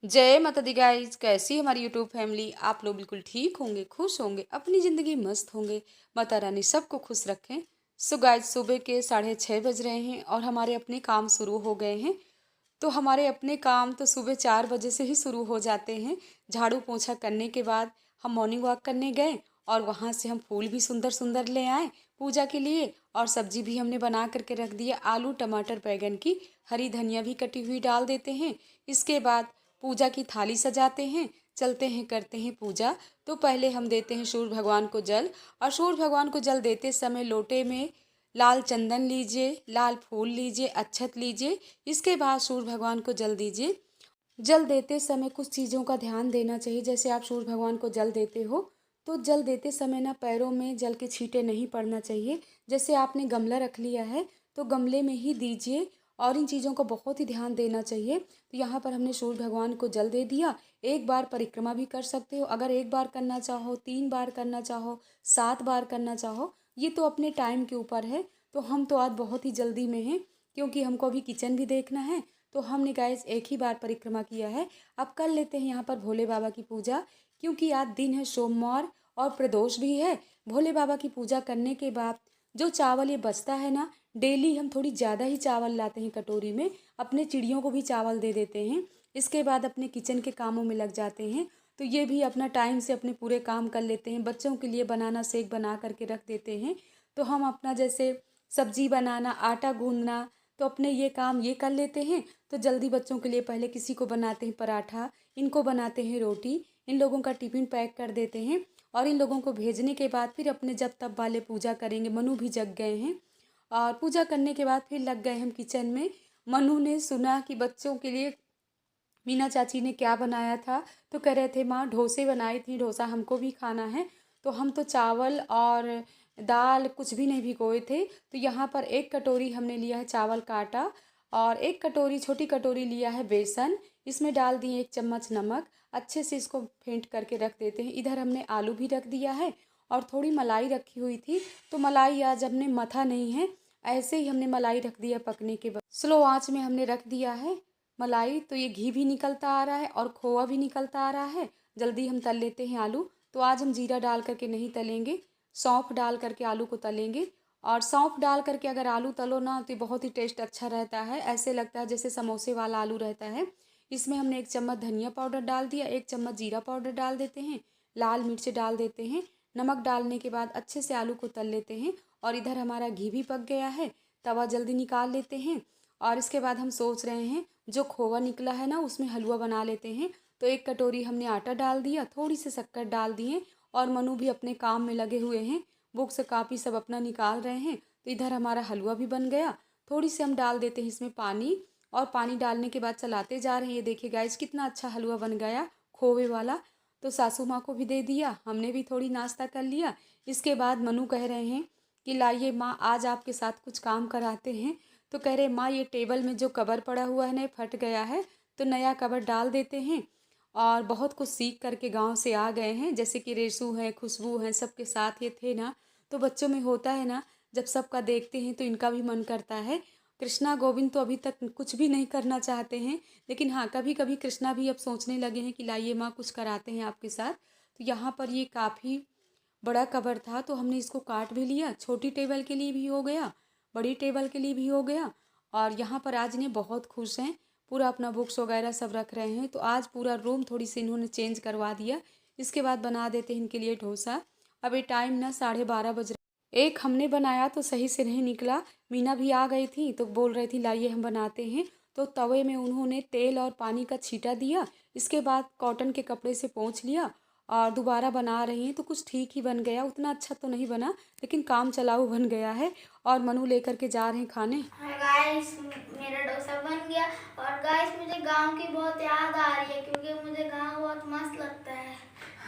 जय माता the guys. कैसी है हमारी यूट्यूब फैमिली। आप लोग बिल्कुल ठीक होंगे, खुश होंगे, अपनी ज़िंदगी मस्त होंगे। माता रानी सबको खुश रखें। सो गाइज, सुबह के 6:30 बज रहे हैं और हमारे अपने काम शुरू हो गए हैं। तो हमारे अपने काम तो सुबह 4 बजे से ही शुरू हो जाते हैं। झाड़ू पोछा करने के बाद हम मॉर्निंग वॉक करने गए और वहाँ से हम फूल भी सुंदर सुंदर ले आए पूजा के लिए। और सब्जी भी हमने बना करके रख दिया, आलू टमाटर बैगन की। हरी धनिया भी कटी हुई डाल देते हैं। इसके बाद पूजा की थाली सजाते हैं, चलते हैं करते हैं पूजा। तो पहले हम देते हैं सूर्य भगवान को जल। और सूर्य भगवान को जल देते समय लोटे में लाल चंदन लीजिए, लाल फूल लीजिए, अक्षत लीजिए। इसके बाद सूर्य भगवान को जल दीजिए। जल देते समय कुछ चीज़ों का ध्यान देना चाहिए। जैसे आप सूर्य भगवान को जल देते हो तो जल देते समय ना पैरों में जल के छींटे नहीं पड़ना चाहिए। जैसे आपने गमला रख लिया है तो गमले में ही दीजिए और इन चीज़ों का बहुत ही ध्यान देना चाहिए। तो यहाँ पर हमने सूर्य भगवान को जल दे दिया। एक बार परिक्रमा भी कर सकते हो, अगर एक बार करना चाहो, 3 बार करना चाहो, 7 बार करना चाहो, ये तो अपने टाइम के ऊपर है। तो हम तो आज बहुत ही जल्दी में हैं क्योंकि हमको अभी किचन भी देखना है। तो हमने गाइस एक ही बार परिक्रमा किया है। अब कर लेते हैं यहाँ पर भोले बाबा की पूजा, क्योंकि आज दिन है सोमवार और प्रदोष भी है। भोले बाबा की पूजा करने के बाद जो चावल ये बचता है ना, डेली हम थोड़ी ज़्यादा ही चावल लाते हैं कटोरी में, अपने चिड़ियों को भी चावल दे देते हैं। इसके बाद अपने किचन के कामों में लग जाते हैं। तो ये भी अपना टाइम से अपने पूरे काम कर लेते हैं। बच्चों के लिए बनाना शेक बना करके रख देते हैं। तो हम अपना जैसे सब्जी बनाना, आटा गूंदना, तो अपने ये काम ये कर लेते हैं। तो जल्दी बच्चों के लिए पहले किसी को बनाते हैं पराठा, इनको बनाते हैं रोटी, इन लोगों का टिफ़िन पैक कर देते हैं। और इन लोगों को भेजने के बाद फिर अपने जब तब वाले पूजा करेंगे। मनु भी जग गए हैं और पूजा करने के बाद फिर लग गए हम किचन में। मनु ने सुना कि बच्चों के लिए मीना चाची ने क्या बनाया था, तो कह रहे थे माँ डोसे बनाई थी, डोसा हमको भी खाना है। तो हम तो चावल और दाल कुछ भी नहीं भिगोए थे। तो यहाँ पर एक कटोरी हमने लिया है चावल का आटा और एक कटोरी छोटी कटोरी लिया है बेसन। इसमें डाल दिए 1 चम्मच नमक। अच्छे से इसको फेंट करके रख देते हैं। इधर हमने आलू भी रख दिया है और थोड़ी मलाई रखी हुई थी। तो मलाई आज हमने मथा नहीं है, ऐसे ही हमने मलाई रख दिया पकने के बाद। स्लो आंच में हमने रख दिया है मलाई। तो ये घी भी निकलता आ रहा है और खोआ भी निकलता आ रहा है। जल्दी हम तल लेते हैं आलू। तो आज हम जीरा डाल करके नहीं तलेंगे, सौंफ डाल करके आलू को तलेंगे। और सौंफ डाल करके अगर आलू तलो ना तो बहुत ही टेस्ट अच्छा रहता है। ऐसे लगता है जैसे समोसे वाला आलू रहता है। इसमें हमने 1 चम्मच धनिया पाउडर डाल दिया, 1 चम्मच जीरा पाउडर डाल देते हैं, लाल मिर्च डाल देते हैं। नमक डालने के बाद अच्छे से आलू को तल लेते हैं। और इधर हमारा घी भी पक गया है, तवा जल्दी निकाल लेते हैं। और इसके बाद हम सोच रहे हैं जो खोवा निकला है ना उसमें हलवा बना लेते हैं। तो एक कटोरी हमने आटा डाल दिया, थोड़ी सी शक्कर डाल दिए और मनु भी अपने काम में लगे हुए हैं, बुक से कापी सब अपना निकाल रहे हैं। तो इधर हमारा हलवा भी बन गया। थोड़ी सी हम डाल देते हैं इसमें पानी और पानी डालने के बाद चलाते जा रहे हैं। ये देखिए गाइस कितना अच्छा हलवा बन गया खोवे वाला। तो सासू माँ को भी दे दिया, हमने भी थोड़ी नाश्ता कर लिया। इसके बाद मनु कह रहे हैं कि लाइए माँ आज आपके साथ कुछ काम कराते हैं। तो कह रहे माँ ये टेबल में जो कवर पड़ा हुआ है ना फट गया है, तो नया कवर डाल देते हैं। और बहुत कुछ सीख करके गांव से आ गए हैं, जैसे कि रेसू है, खुशबू है, सबके साथ ये थे ना। तो बच्चों में होता है ना, जब सबका देखते हैं तो इनका भी मन करता है। कृष्णा गोविंद तो अभी तक कुछ भी नहीं करना चाहते हैं, लेकिन हाँ कभी कभी कृष्णा भी अब सोचने लगे हैं कि लाइए माँ कुछ कराते हैं आपके साथ। तो यहाँ पर ये काफ़ी बड़ा कवर था तो हमने इसको काट भी लिया। छोटी टेबल के लिए भी हो गया, बड़ी टेबल के लिए भी हो गया। और यहाँ पर आज इन्हें बहुत खुश हैं, पूरा अपना बुक्स वगैरह सब रख रहे हैं। तो आज पूरा रूम थोड़ी सी इन्होंने चेंज करवा दिया। इसके बाद बना देते हैं इनके लिए डोसा। अब ये टाइम ना 12:30 बज रहे। एक हमने बनाया तो सही से नहीं निकला। मीना भी आ गई थी तो बोल रही थी लाइए हम बनाते हैं। तो तवे में उन्होंने तेल और पानी का छींटा दिया। इसके बाद कॉटन के कपड़े से पोंछ लिया और दोबारा बना रही हैं। तो कुछ ठीक ही बन गया, उतना अच्छा तो नहीं बना लेकिन काम चलाऊ बन गया है। और मनु लेकर के जा रहे हैं खाने। हाय गाइस, मेरा डोसा बन गया। और गाइस मुझे गांव की बहुत याद आ रही है क्योंकि मुझे गांव बहुत मस्त लगता है।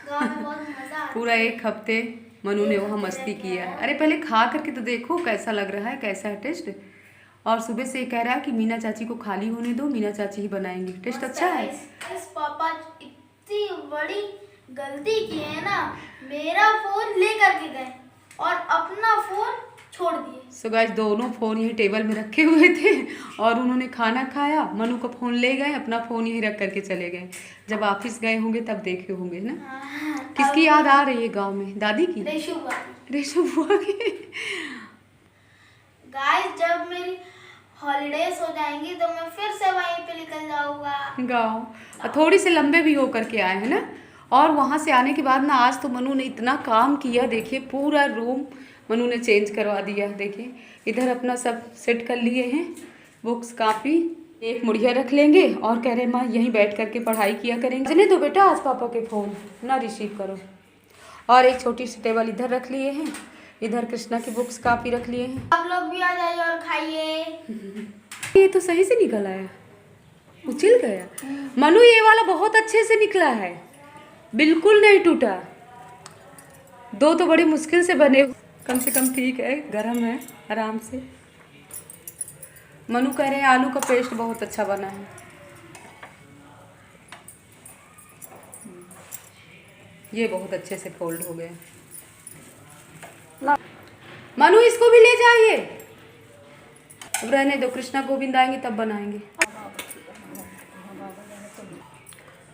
गांव में बहुत मजा आता है। पूरा एक हफ्ते मनु ने वहाँ मस्ती किया है। अरे पहले खा करके तो देखो कैसा लग रहा है, कैसा है टेस्ट। और सुबह से कह रहा है कि मीना चाची को खाली होने दो, मीना चाची ही बनाएंगी। टेस्ट अच्छा है। इस पापा इतनी बड़ी गलती की है ना, मेरा फोन ले करके गए और अपना फोन छोड़ दिए। सो गाइस दोनों फ़ोन यही टेबल में रखे हुए थे और उन्होंने खाना खाया, मनु का फ़ोन ले गए, अपना फ़ोन यहीं रख करके चले गए। जब ऑफिस गए होंगे तब देखे होंगे ना। हाँ, किसकी याद आ रही है गांव में? दादी की? रेशु बुआ की। रेशु बुआ की। गाइस जब मेरी हॉलीडेज हो जाएंगी तो मैं फिर से वहीं पे निकल जाऊंगा गाँव। थोड़ी से लंबे भी हो करके आए हैं ना। और वहाँ से आने के बाद ना आज तो मनु ने इतना काम किया, देखिए पूरा रूम मनु ने चेंज करवा दिया। देखिए इधर अपना सब सेट कर लिए हैं, बुक्स कापी एक मुड़िया रख लेंगे और कह रहे माँ यहीं बैठ करके पढ़ाई किया करेंगे। चलिए तो बेटा आज पापा के फ़ोन ना रिसीव करो। और एक छोटी सी टेबल इधर रख लिए हैं, इधर कृष्णा की बुक्स कापी रख लिए हैं। आप लोग भी आ जाइए और खाइए। ये तो सही से निकल आया, उछल गया। मनु ये वाला बहुत अच्छे से निकला है, बिल्कुल नहीं टूटा। दो तो बड़ी मुश्किल से बने, कम से कम ठीक है, गरम है आराम से। मनु कह रहे हैं आलू का पेस्ट बहुत अच्छा बना है। ये बहुत अच्छे से फोल्ड हो गए। मनु इसको भी ले जाइए। अब रहने दो, कृष्णा गोविंद आएंगे तब बनाएंगे।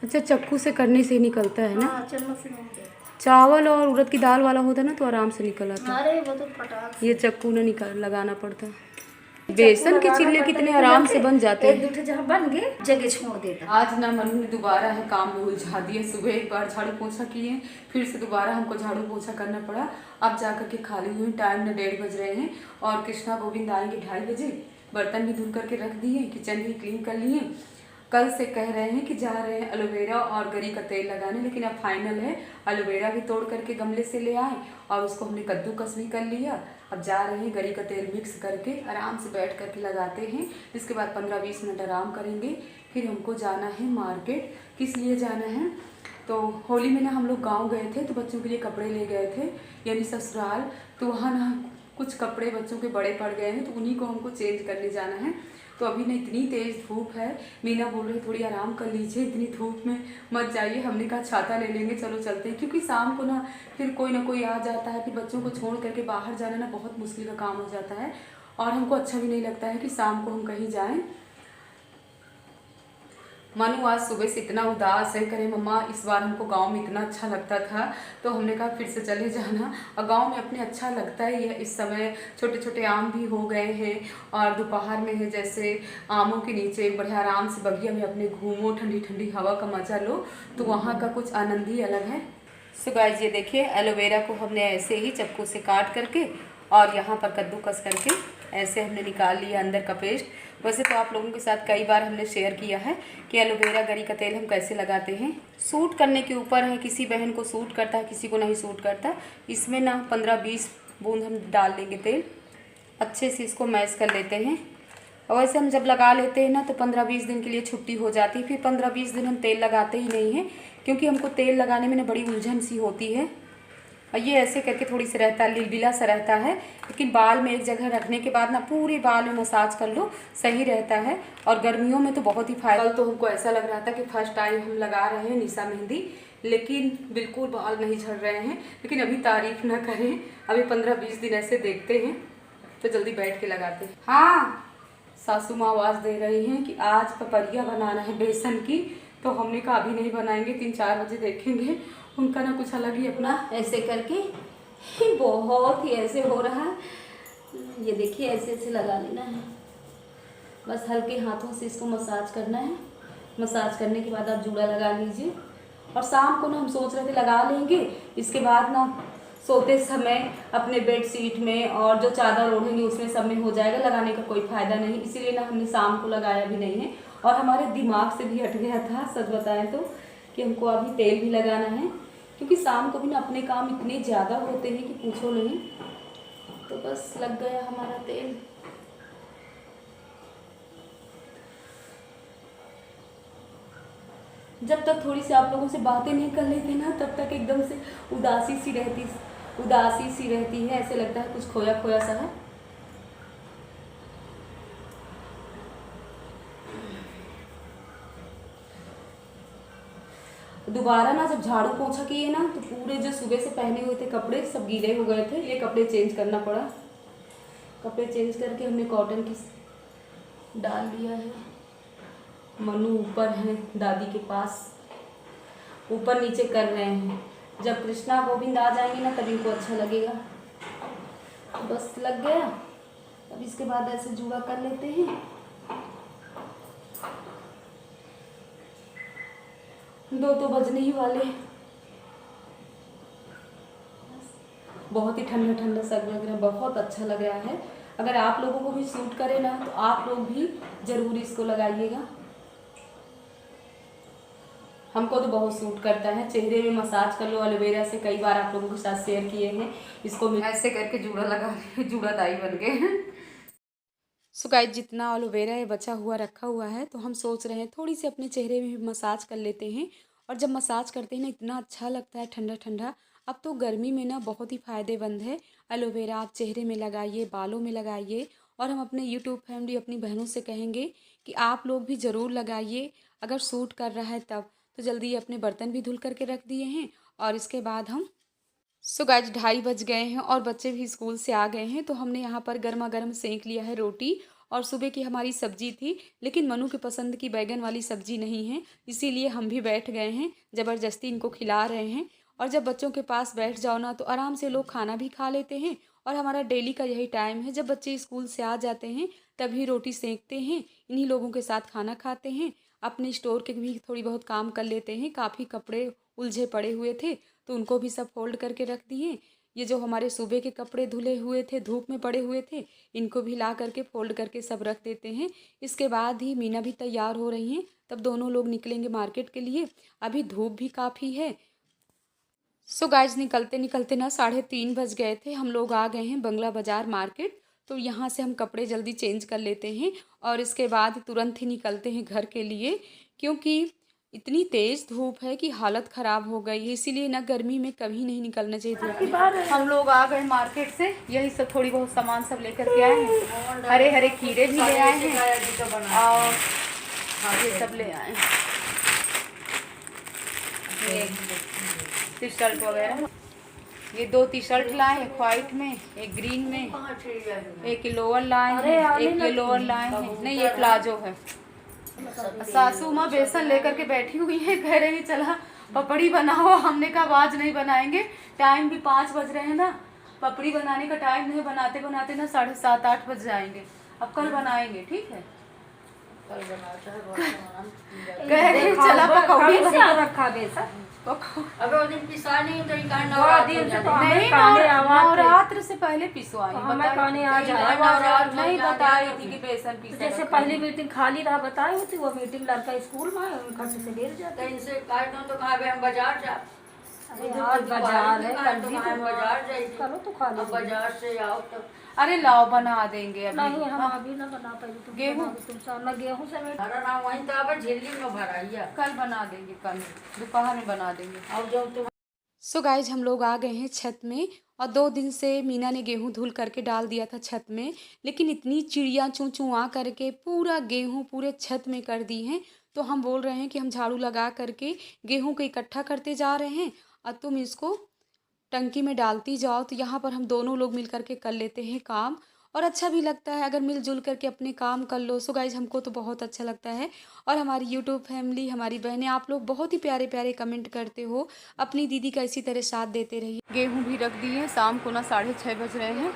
अच्छा चक्कू से करने से ही निकलता है ना। हाँ, चम्मच से नहीं दे। चावल और उड़द की दाल वाला होता ना तो आराम से निकल आता। अरे वो तो फटाक ये चक्कू ना निकाल लगाना पड़ता। बेसन के चिल्ले कितने आराम से बन जाते हैं। एक दूठे जहाँ बन गए जगह छोड़ देता। आज ना मनु ने दोबारा है काम में उलझा दिए। सुबह एक बार झाड़ू पोछा किए, फिर से दोबारा हमको झाड़ू पोछा करना पड़ा। अब जाकर के खाली हुई, टाइम ना 1:30 बज रहे हैं और कृष्णा गोविंद आएंगे 2:30 बजे। बर्तन भी धुल करके रख दिए, किचन भी क्लीन कर लिए। कल से कह रहे हैं कि जा रहे हैं एलोवेरा और गरी का तेल लगाने, लेकिन अब फाइनल है एलोवेरा भी तोड़ करके गमले से ले आए और उसको हमने कद्दूकस भी कर लिया। अब जा रहे हैं गरी का तेल मिक्स करके आराम से बैठ करके लगाते हैं। इसके बाद 15-20 मिनट आराम करेंगे, फिर हमको जाना है मार्केट। किस लिए जाना है तो होली में ना हम लोग गाँव गए थे तो बच्चों के लिए कपड़े ले गए थे, यानी ससुराल। तो वहाँ ना कुछ कपड़े बच्चों के बड़े पड़ गए हैं तो उन्हीं को हमको चेंज करने जाना है। तो अभी ना इतनी तेज़ धूप है, मीना बोल रही थोड़ी आराम कर लीजिए, इतनी धूप में मत जाइए। हमने कहा छाता ले लेंगे, चलो चलते हैं, क्योंकि शाम को ना फिर कोई ना कोई आ जाता है, फिर बच्चों को छोड़ करके बाहर जाना ना बहुत मुश्किल का काम हो जाता है और हमको अच्छा भी नहीं लगता है कि शाम को हम कहीं जाएँ। मनु आज सुबह से इतना उदास है, करे मम्मा इस बार हमको गांव में इतना अच्छा लगता था, तो हमने कहा फिर से चले जाना। और गांव में अपने अच्छा लगता ही है। इस समय छोटे छोटे आम भी हो गए हैं और दोपहर में है जैसे आमों के नीचे बढ़िया आराम से बगिया में अपने घूमो, ठंडी ठंडी हवा का मजा लो, तो वहाँ का कुछ आनंद ही अलग है। सो गाइस ये देखिए एलोवेरा को हमने ऐसे ही चक्कू से काट करके और यहाँ पर कद्दूकस करके ऐसे हमने निकाल लिया अंदर का पेस्ट। वैसे तो आप लोगों के साथ कई बार हमने शेयर किया है कि एलोवेरा गरी का तेल हम कैसे लगाते हैं। सूट करने के ऊपर है, किसी बहन को सूट करता है, किसी को नहीं सूट करता। इसमें ना 15-20 बूंद हम डाल देंगे तेल, अच्छे से इसको मैश कर लेते हैं। और वैसे हम जब लगा लेते हैं ना तो 15-20 दिन के लिए छुट्टी हो जाती है, फिर 15-20 दिन हम तेल लगाते ही नहीं हैं, क्योंकि हमको तेल लगाने में ना बड़ी उलझन सी होती है। और ये ऐसे करके थोड़ी सी रहता है, लिलबिला सा रहता है, लेकिन बाल में एक जगह रखने के बाद ना पूरे बाल में मसाज कर लो, सही रहता है। और गर्मियों में तो बहुत ही फायदा। कल तो हमको ऐसा लग रहा था कि फर्स्ट टाइम हम लगा रहे हैं निशा मेहंदी, लेकिन बिल्कुल बाल नहीं झड़ रहे हैं। लेकिन अभी तारीफ ना करें, अभी 15-20 दिन ऐसे देखते हैं तो जल्दी बैठ के लगाते हैं। हाँ, सासू माँ आवाज़ दे रही हैं कि आज पपरिया बनाना है बेसन की, तो हमने कहा अभी नहीं बनाएंगे, 3-4 बजे देखेंगे। उनका ना कुछ अलग ही अपना ऐसे करके बहुत ही ऐसे हो रहा है। ये देखिए ऐसे ऐसे लगा लेना है, बस हल्के हाथों से इसको मसाज करना है। मसाज करने के बाद आप जूड़ा लगा लीजिए। और शाम को ना हम सोच रहे थे लगा लेंगे, इसके बाद ना सोते समय अपने बेड शीट में और जो चादर ओढ़ेंगे उसमें सब में हो जाएगा, लगाने का कोई फ़ायदा नहीं। इसीलिए ना हमने शाम को लगाया भी नहीं है। और हमारे दिमाग से भी हट गया था सच बताएं तो कि हमको अभी तेल भी लगाना है, क्योंकि शाम को भी ना अपने काम इतने ज़्यादा होते हैं कि पूछो नहीं। तो बस लग गया हमारा तेल। जब तक थोड़ी सी आप लोगों से बातें नहीं कर लेते ना तब तक एकदम से उदासी सी रहती है, ऐसे लगता है कुछ खोया खोया सा है। दोबारा ना जब झाड़ू पोछा किए ना तो पूरे जो सुबह से पहने हुए थे कपड़े सब गीले हो गए थे, ये कपड़े चेंज करना पड़ा। कपड़े चेंज करके हमने कॉटन की डाल दिया है। मनु ऊपर है दादी के पास, ऊपर नीचे कर रहे हैं। जब कृष्णा गोविंद आ जाएंगे ना तभी इनको अच्छा लगेगा। बस लग गया, अब इसके बाद ऐसे जुड़ा कर लेते हैं। दो तो बजने ही वाले। बहुत ही ठंडा ठंडा सा लग रहा है, बहुत अच्छा लग रहा है। अगर आप लोगों को भी सूट करे ना तो आप लोग भी ज़रूर इसको लगाइएगा। हमको तो बहुत सूट करता है। चेहरे में मसाज कर लो एलोवेरा से, कई बार आप लोगों के साथ शेयर किए हैं। इसको ऐसे करके जूड़ा लगा जूड़ा दाई बन गए। सो गाइस, जितना एलोवेरा है बचा हुआ रखा हुआ है तो हम सोच रहे हैं थोड़ी सी अपने चेहरे में भी मसाज कर लेते हैं। और जब मसाज करते हैं ना इतना अच्छा लगता है ठंडा ठंडा। अब तो गर्मी में ना बहुत ही फ़ायदेमंद है एलोवेरा। आप चेहरे में लगाइए, बालों में लगाइए। और हम अपने यूट्यूब फैमिली अपनी बहनों से कहेंगे कि आप लोग भी ज़रूर लगाइए। अगर सूट कर रहा है तब तो जल्दी अपने बर्तन भी धुल करके रख दिए हैं। और इसके बाद हम सो गाइस 2:30 बज गए हैं और बच्चे भी स्कूल से आ गए हैं। तो हमने यहाँ पर गर्मा गर्म सेंक लिया है रोटी। और सुबह की हमारी सब्जी थी, लेकिन मनु की पसंद की बैगन वाली सब्जी नहीं है, इसीलिए हम भी बैठ गए हैं, ज़बरदस्ती इनको खिला रहे हैं। और जब बच्चों के पास बैठ जाओ ना तो आराम से लोग खाना भी खा लेते हैं। और हमारा डेली का यही टाइम है, जब बच्चे स्कूल से आ जाते हैं तभी रोटी सेंकते हैं, इन्हीं लोगों के साथ खाना खाते हैं। अपने स्टोर के भी थोड़ी बहुत काम कर लेते हैं। काफ़ी कपड़े उलझे पड़े हुए थे तो उनको भी सब फोल्ड करके रख दिए। ये जो हमारे सुबह के कपड़े धुले हुए थे, धूप में पड़े हुए थे, इनको भी ला करके फोल्ड करके सब रख देते हैं। इसके बाद ही मीना भी तैयार हो रही हैं, तब दोनों लोग निकलेंगे मार्केट के लिए। अभी धूप भी काफ़ी है। सो गाइस, निकलते निकलते ना 3:30 बज गए थे। हम लोग आ गए हैं बंगला बाज़ार मार्केट। तो यहाँ से हम कपड़े जल्दी चेंज कर लेते हैं और इसके बाद तुरंत ही निकलते हैं घर के लिए, क्योंकि इतनी तेज़ धूप है कि हालत ख़राब हो गई है। इसीलिए ना गर्मी में कभी नहीं निकलना चाहिए धूप। हम लोग आ गए मार्केट से, यही सब थोड़ी बहुत सामान सब लेकर के आए हैं। हरे हरे खीरे भी ले आए हैं और ये सब ले आए हैं, टी शर्ट वगैरह। ये 2 टी शर्ट लाए हैं, व्हाइट में, एक ग्रीन में, एक लोअर लाए हैं, एक ये लोअर लाए हैं। नहीं, ये प्लाजो है। सासू माँ बेसन लेकर के बैठी हुई है, कह रही चला पपड़ी बनाओ। हमने कहा आज नहीं बनाएंगे, टाइम भी 5 बज रहे हैं ना, पपड़ी बनाने का टाइम नहीं। बनाते बनाते ना 7:30 8 बज जाएंगे। अब कल बनाएंगे, ठीक है। कह रही चला पकौड़ी रखा बेसन। अबे वो दिन पिसा नहीं तो नवरात्र से पहले पिसवाई। नहीं बता रही थी कि बेसन पिसा। जैसे पहली मीटिंग खाली रहा बताई होती, वो मीटिंग लड़का स्कूल में घर से गिर जाता। इनसे काट दो तो कहा हम बाजार जा। बाजार है, बाजार जाए करो तो खा लो। बाजार से आओ तो अरे लाओ बना देंगे अभी। नहीं, हम अभी ना बना पाएंगे। तुम गेहूं तुम सामने गेहूं से भरा वहीं तो अब झिल्ली में भराइया। कल बना देंगे, कल दोपहर में बना देंगे। अब जब तुम सो गाइज, हम लोग आ गए हैं छत में। और 2 दिन से मीना ने गेहूं धुल करके डाल दिया था छत में, लेकिन इतनी चिड़िया चूँ चूँ आ करके पूरा गेहूं पूरे छत में कर दी हैं। तो हम बोल रहे हैं कि हम झाड़ू लगा करके गेहूं को इकट्ठा करते जा रहे हैं और तुम इसको टंकी में डालती जाओ। तो यहाँ पर हम दोनों लोग मिल करके कर लेते हैं काम, और अच्छा भी लगता है अगर मिलजुल करके अपने काम कर लो। सो गाइज, हमको तो बहुत अच्छा लगता है। और हमारी यूट्यूब फैमिली, हमारी बहनें, आप लोग बहुत ही प्यारे प्यारे कमेंट करते हो। अपनी दीदी का इसी तरह साथ देते रहिए। गेहूं भी रख दिए हैं, शाम को ना 6:30 बज रहे हैं।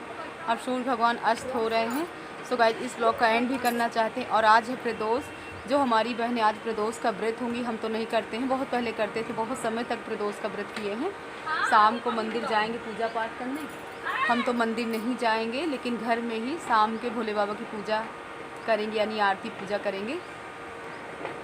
अब सूर्य भगवान अस्त हो रहे हैं। सो गाइज, इस ब्लॉग का एंड भी करना चाहते हैं। और आज है प्रदोष, जो हमारी बहनें आज प्रदोष का व्रत होंगी। हम तो नहीं करते हैं, बहुत पहले करते थे, बहुत समय तक प्रदोष का व्रत किए हैं। शाम को मंदिर जाएंगे पूजा पाठ करने। हम तो मंदिर नहीं जाएंगे, लेकिन घर में ही शाम के भोले बाबा की पूजा करेंगे, यानी आरती पूजा करेंगे।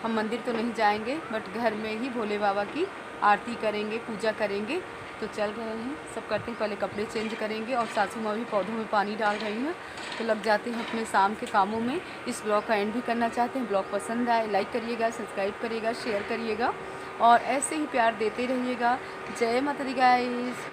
हम मंदिर तो नहीं जाएंगे, बट घर में ही भोले बाबा की आरती करेंगे, पूजा करेंगे। तो चल रहे हैं, सब करते हैं। पहले कपड़े चेंज करेंगे और सासू माँ भी पौधों में पानी डाल रही हैं, तो लग जाते हैं अपने शाम के कामों में। इस ब्लॉग का एंड भी करना चाहते हैं। ब्लॉग पसंद आए लाइक करिएगा, सब्सक्राइब करिएगा, शेयर करिएगा और ऐसे ही प्यार देते रहिएगा। जय माता दी गाइस।